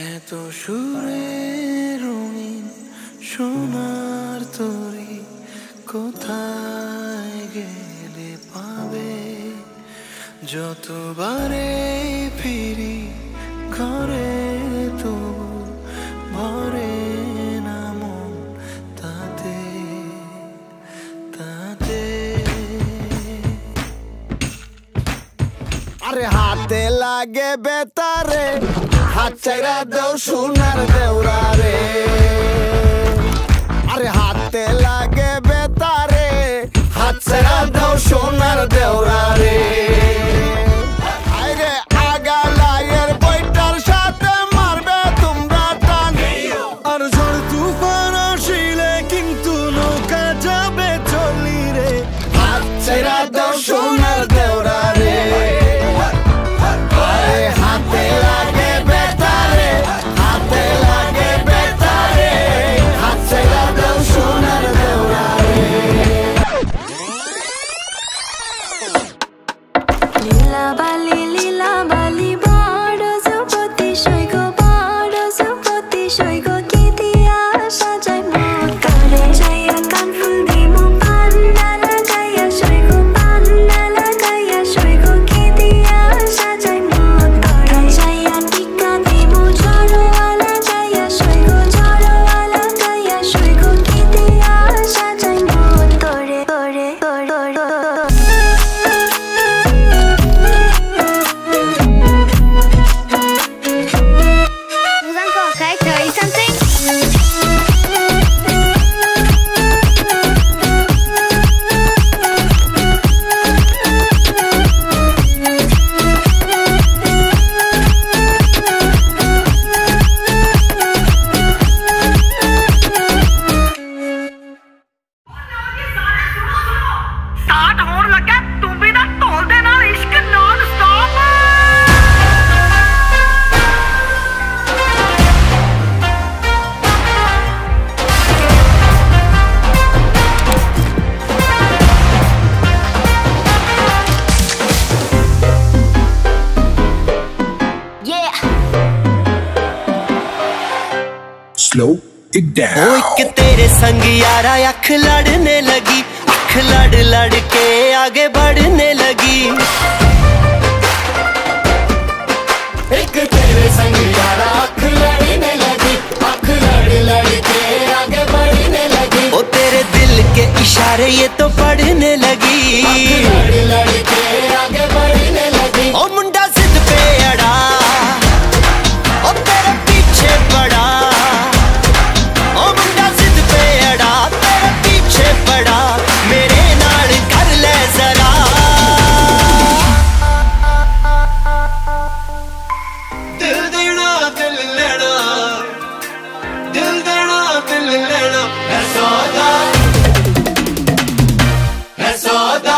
এত সুরে রঙিন সোনার তরি কোথায় গেলে পাবে? যতবারে ফিরি ঘরে তবু ভরে না মন তাতে তাতে। আরে হাতে লাগে বেতারে, হাত চাইরা দেও সোনার দেওরা রে। আরে হাতে লাগে বেতারে, হাত চাইরা দেও সোনার দেওরা রে। আরে আগালায়ের বইটার সাথে মারবে তোমরা টান। আর ঝড় তুফান আসিলে কিন্তু নৌকা যাবে চলি রে। হাত চাইরা দেও সোনার দেওরা রে। লীলা বালি বড় সুপতি সৈগ বড় সুপতি সৈগ কি দিয়া সাজাই মন করে যাইয়া কানফুল দিমু পান্না লাগাইয়া সৈগ পান্না লাগাইয়া সৈগ কি দিয়া সাজাই মন করে যাইয়া টিকা দিমু ঝড়ওয়ালা গাইয়া সৈগ ঝড়ওয়ালা গাইয়া সৈগ কি দিয়া সাজাই মন করে করে করে। Slow it down. एक तेरे संग यारा अख लड़ने लगी, अख लड़ लड़ के आगे बढ़ने लगी। एक तेरे संग यारा अख लड़ने लगी, अख लड़ लड़ के आगे बढ़ने लगी। ओ तेरे दिल के इशारे ये तो पढ़ने लगी, लड़ लड़ के आगे बढ़ने लगी। ओ मुंडा जिद पे अड़ा, ओ तेरे पीछे पड़ा। ओ मुंडा जिद पे अड़ा, तेरे पीछे पड़ा। मेरे नाल कर ले जरा। दिल देना दिल लेना, दिल देना दिल लेना है सौदा, है सौदा।